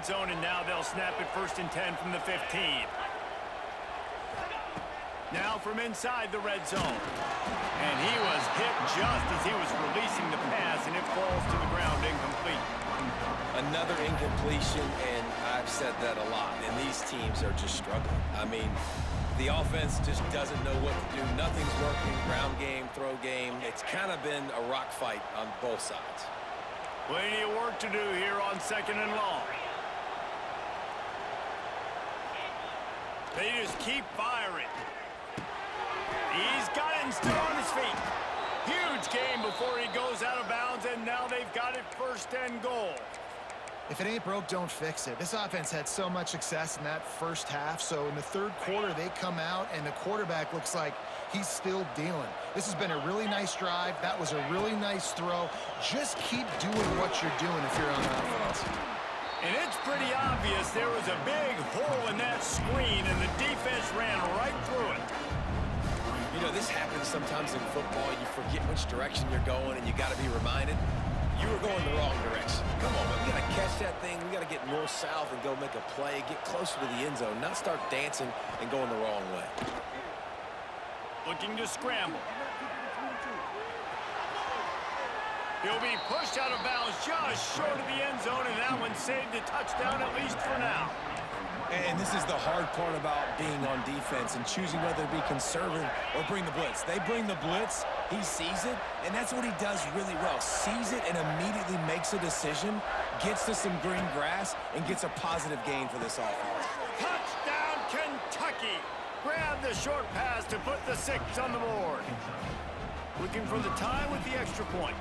red zone, and now they'll snap it 1st and 10 from the 15. Now from inside the red zone. And he was hit just as he was releasing the pass, and it falls to the ground incomplete. Another incompletion, and I've said that a lot, and these teams are just struggling. I mean, the offense just doesn't know what to do. Nothing's working, ground game, throw game. It's kind of been a rock fight on both sides. Plenty of work to do here on 2nd and long. They just keep firing. He's got it and still on his feet. Huge game before he goes out of bounds, and now they've got it 1st and goal. If it ain't broke, don't fix it. This offense had so much success in that first half, so in the 3rd quarter, they come out, and the quarterback looks like he's still dealing. This has been a really nice drive. That was a really nice throw. Just keep doing what you're doing if you're on offense. And it's pretty obvious there was a big hole in that screen, and the defense ran right through it. You know, this happens sometimes in football. You forget which direction you're going, and you got to be reminded you were going the wrong direction. Come on, man. We got to catch that thing. We got to get north-south and go make a play, get closer to the end zone, not start dancing and going the wrong way. Looking to scramble. He'll be pushed out of bounds just short of the end zone, and that one saved a touchdown at least for now. And this is the hard part about being on defense and choosing whether to be conservative or bring the blitz. They bring the blitz, he sees it, and that's what he does really well. Sees it and immediately makes a decision, gets to some green grass, and gets a positive gain for this offense. Touchdown, Kentucky! Grab the short pass to put the 6 on the board. Looking for the tie with the extra point.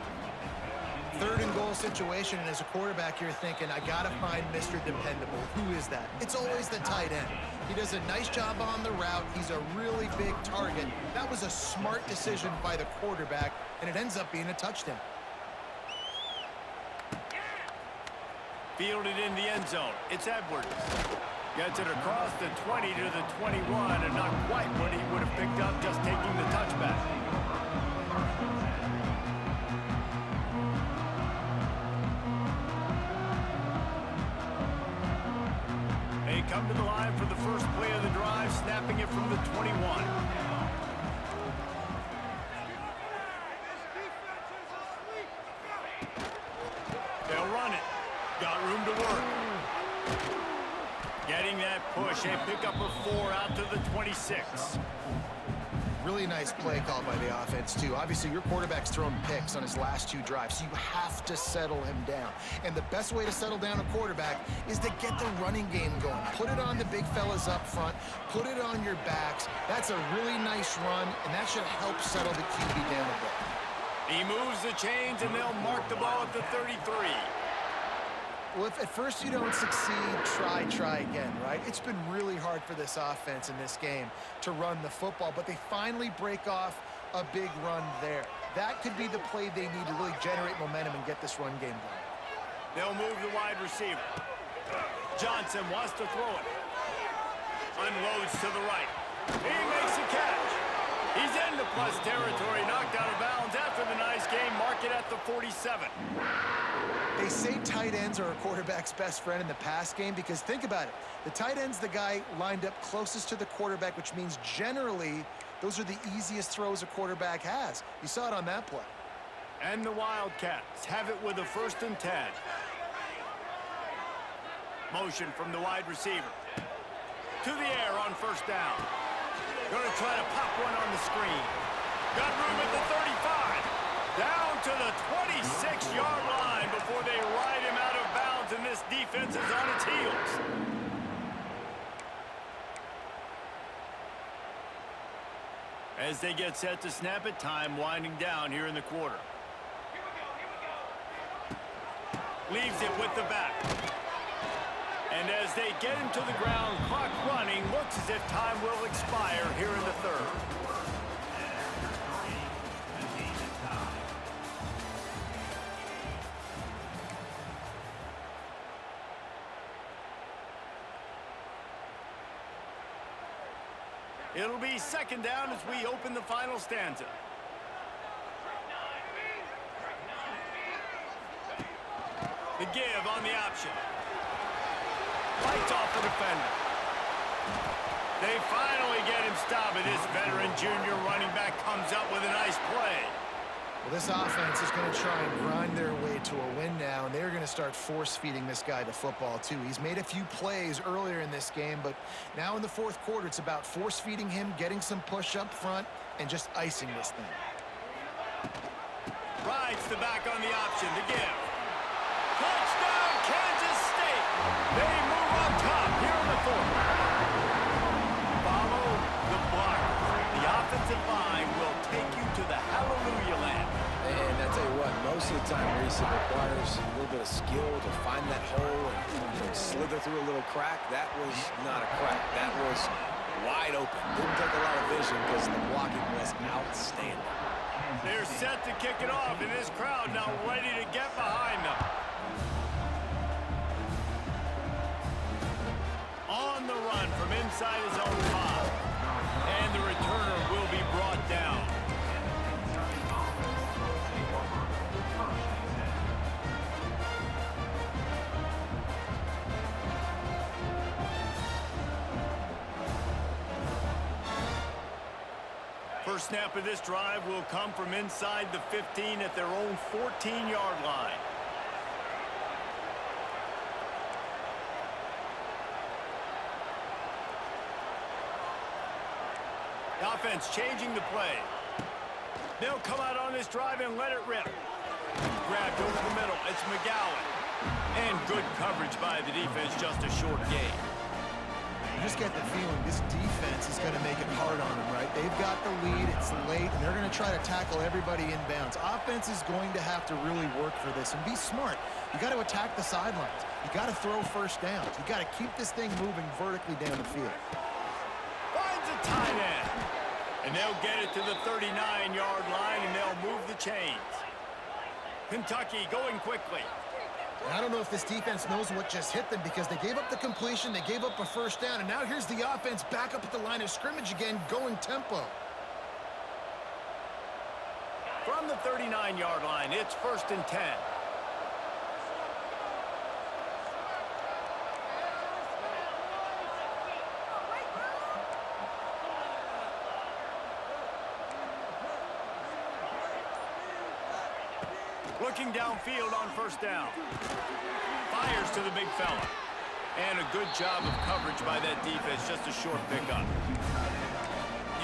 3rd and goal situation, and as a quarterback, you're thinking, I got to find Mr. Dependable. Who is that? It's always the tight end. He does a nice job on the route. He's a really big target. That was a smart decision by the quarterback, and it ends up being a touchdown. Fielded in the end zone. It's Edwards. Gets it across the 20 to the 21, and not quite what he would have picked up just taking the touchback. They come to the line for the first play of the drive, snapping it from the 21. They'll run it. Got room to work. Getting that push, a pickup of 4 out to the 26. Really nice play called by the offense, too. Obviously, your quarterback's thrown picks on his last 2 drives, so you have to settle him down. And the best way to settle down a quarterback is to get the running game going. Put it on the big fellas up front. Put it on your backs. That's a really nice run, and that should help settle the QB down a bit. He moves the chains, and they'll mark the ball at the 33. Well, if at first you don't succeed, try again, right? It's been really hard for this offense in this game to run the football, but they finally break off a big run there. That could be the play they need to really generate momentum and get this run game going. They'll move the wide receiver. Johnson wants to throw it. Unloads to the right. He makes a catch. He's into plus territory, knocked out of bounds after the nice game. Mark it at the 47. They say tight ends are a quarterback's best friend in the pass game because think about it. The tight end's the guy lined up closest to the quarterback, which means generally those are the easiest throws a quarterback has. You saw it on that play. And the Wildcats have it with a 1st and 10. Motion from the wide receiver. To the air on 1st down. Going to try to pop one on the screen. Got room at the 35. Down to the 26-yard line before they ride him out of bounds, and this defense is on its heels. As they get set to snap it, time winding down here in the quarter. Leaves it with the back. And as they get him to the ground, clock running, looks as if time will expire here in the 3rd. It'll be 2nd down as we open the final stanza. The give on the option. gets off the defender. They finally get him stopped, and this veteran junior running back comes up with a nice play. Well, this offense is going to try and grind their way to a win now, and they're going to start force-feeding this guy the football, too. He's made a few plays earlier in this game, but now in the fourth quarter, it's about force-feeding him, getting some push up front, and just icing this thing. Rides the back on the option to give. Touchdown, Kansas State! They move on top here in the fourth. Follow the blocker. The offensive line will take you to the hallelujah land. And I tell you what, most of the time, Reese, it requires a little bit of skill to find that hole and slither through a little crack. That was not a crack. That was wide open. Didn't take a lot of vision because the blocking was outstanding. They're set to kick it off, and this crowd now ready to get behind them. On the run from inside his own 5. And the returner will be brought down. First snap of this drive will come from inside the 15 at their own 14-yard line. The offense changing the play. They'll come out on this drive and let it rip. Grabbed over the middle. It's McGowan. And good coverage by the defense, just a short gain. You just get the feeling this defense is going to make it hard on them, right? They've got the lead, it's late, and they're going to try to tackle everybody inbounds. Offense is going to have to really work for this and be smart. You got to attack the sidelines. You got to throw first downs. You got to keep this thing moving vertically down the field. Finds a tight end. And they'll get it to the 39-yard line, and they'll move the chains. Kentucky going quickly. And I don't know if this defense knows what just hit them because they gave up the completion, they gave up a first down, and now here's the offense back up at the line of scrimmage again, going tempo. From the 39-yard line, it's 1st and 10. Looking downfield on 1st down. Fires to the big fella. And a good job of coverage by that defense, just a short pickup.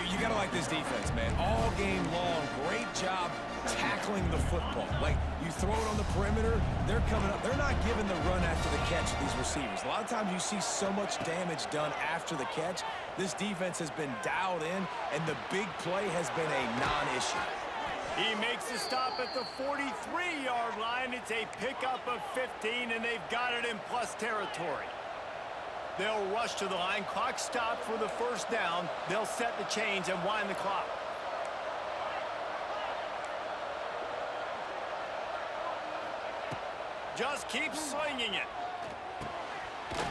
You got to like this defense, man. All game long, great job tackling the football. Like, you throw it on the perimeter, they're coming up. They're not giving the run after the catch to these receivers. A lot of times you see so much damage done after the catch. This defense has been dialed in, and the big play has been a non-issue. He makes a stop at the 43-yard line. It's a pickup of 15, and they've got it in plus territory. They'll rush to the line. Clock stopped for the 1st down. They'll set the chains and wind the clock. Just keep slinging it.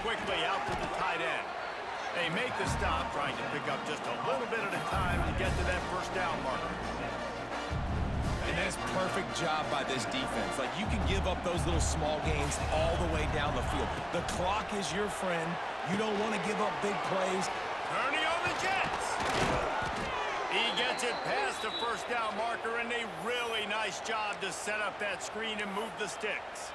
Quickly out to the tight end. They make the stop, trying to pick up just a little bit at a time to get to that 1st down marker. And that's perfect job by this defense. Like, you can give up those little small gains all the way down the field. The clock is your friend. You don't want to give up big plays. Turning on the Jets. He gets it past the 1st down marker, and a really nice job to set up that screen and move the sticks.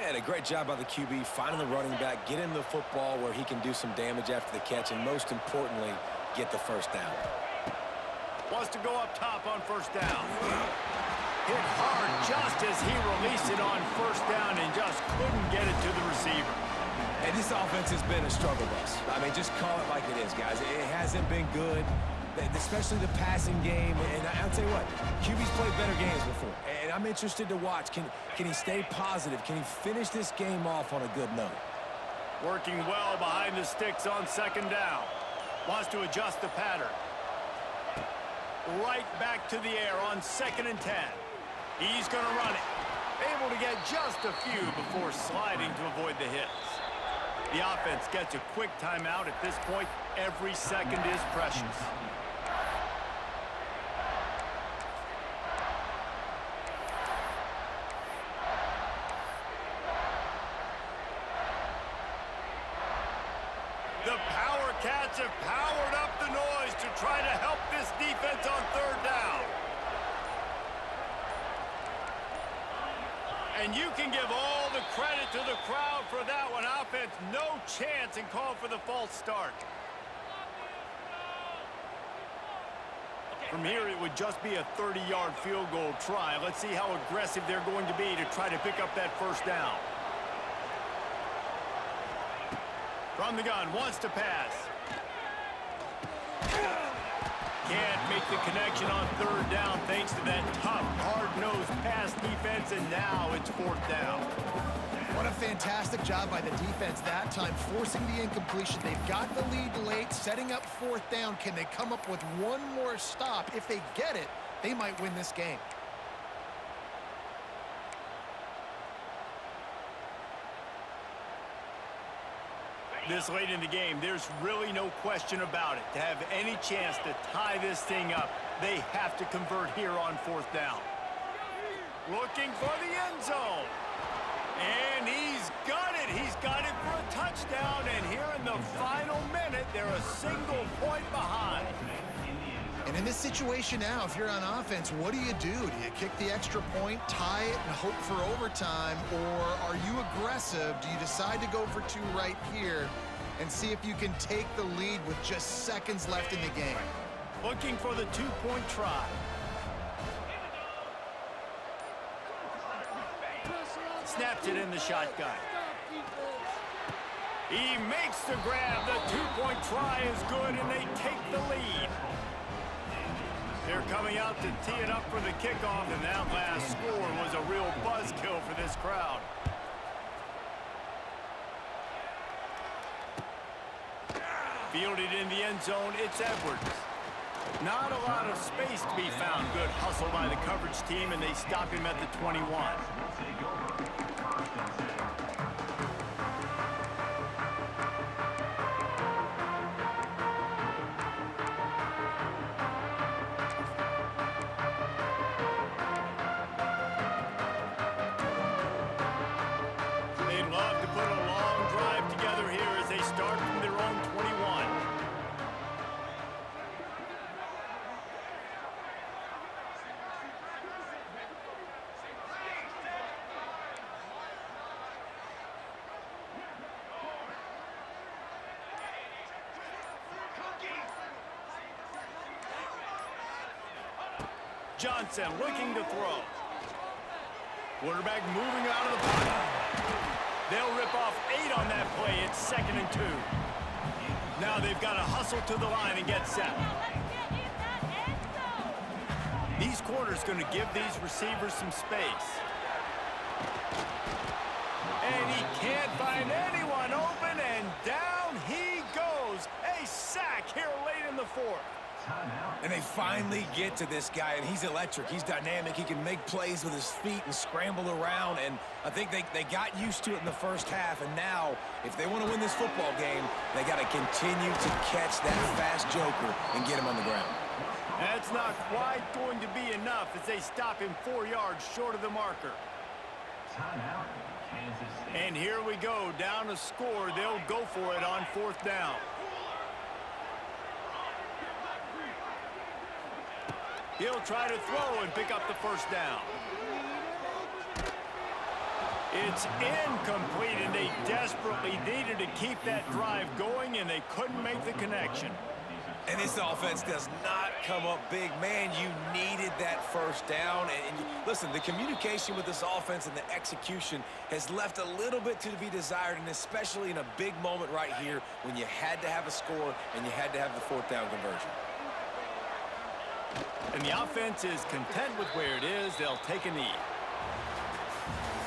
And a great job by the QB, finding the running back, get him the football where he can do some damage after the catch, and most importantly, get the 1st down. Wants to go up top on 1st down. Hit hard just as he released it on 1st down and just couldn't get it to the receiver. And this offense has been a struggle bus. I mean, just call it like it is, guys. It hasn't been good, especially the passing game. And I'll tell you what, QB's played better games before. And I'm interested to watch. Can he stay positive? Can he finish this game off on a good note? Working well behind the sticks on 2nd down. Wants to adjust the pattern. Right back to the air on 2nd and 10. He's going to run it. Able to get just a few before sliding to avoid the hits. The offense gets a quick timeout. At this point, every second is precious. The Power Cats have powered up the noise to try to help this defense on third down. And you can give all the credit to the crowd for that one. Offense, no chance, and call for the false start. From here, it would just be a 30-yard field goal try. Let's see how aggressive they're going to be to try to pick up that first down. From the gun, wants to pass. Can't make the connection on third down thanks to that tough, hard-nosed pass defense, and now it's fourth down. What a fantastic job by the defense that time, forcing the incompletion. They've got the lead late, setting up fourth down. Can they come up with one more stop? If they get it, they might win this game. This late in the game, there's really no question about it. To have any chance to tie this thing up, they have to convert here on fourth down. Looking for the end zone. And he's got it. He's got it for a touchdown. And here in the final minute, they're a single point behind. And in this situation now, if you're on offense, what do? Do you kick the extra point, tie it, and hope for overtime? Or are you aggressive? Do you decide to go for two right here and see if you can take the lead with just seconds left in the game? Looking for the two-point try. Snaps it in the shotgun. He makes the grab. The two-point try is good, and they take the lead. They're coming out to tee it up for the kickoff, and that last score was a real buzzkill for this crowd. Fielded in the end zone, it's Edwards. Not a lot of space to be found. Good hustle by the coverage team, and they stop him at the 21. They'd love to put a long drive together here as they start from their own 21. Johnson looking to throw. Quarterback moving out of the pocket. They'll rip off 8 on that play. It's 2nd and 2. Now they've got to hustle to the line and get set. These corners going to give these receivers some space. And he can't find anyone open, and down he goes. A sack here late in the fourth. And they finally get to this guy, and he's electric. He's dynamic. He can make plays with his feet and scramble around, and I think they got used to it in the first half, and now, if they want to win this football game, they got to continue to catch that fast joker and get him on the ground. That's not quite going to be enough as they stop him 4 yards short of the marker. And here we go, down a score. They'll go for it on fourth down. He'll try to throw and pick up the first down. It's incomplete, and they desperately needed to keep that drive going, and they couldn't make the connection. And this offense does not come up big. Man, you needed that first down. And listen, the communication with this offense and the execution has left a little bit to be desired, and especially in a big moment right here when you had to have a score and you had to have the fourth down conversion. And the offense is content with where it is. They'll take a knee.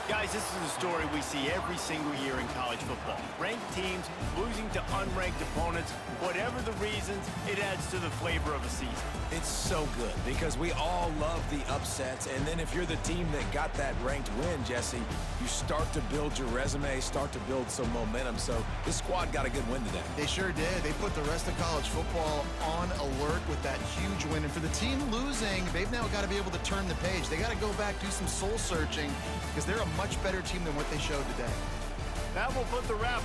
Guys, this is a story we see every single year in college football. Ranked teams losing to unranked opponents. Whatever the reasons, it adds to the flavor of a season. It's so good because we all love the upsets, and then if you're the team that got that ranked win, Jesse, you start to build your resume, start to build some momentum. So this squad got a good win today. They sure did. They put the rest of college football on alert with that huge win. And for the team losing, they've now got to be able to turn the page. They got to go back, do some soul searching, because they're a much better team than what they showed today. That will put the wrap on.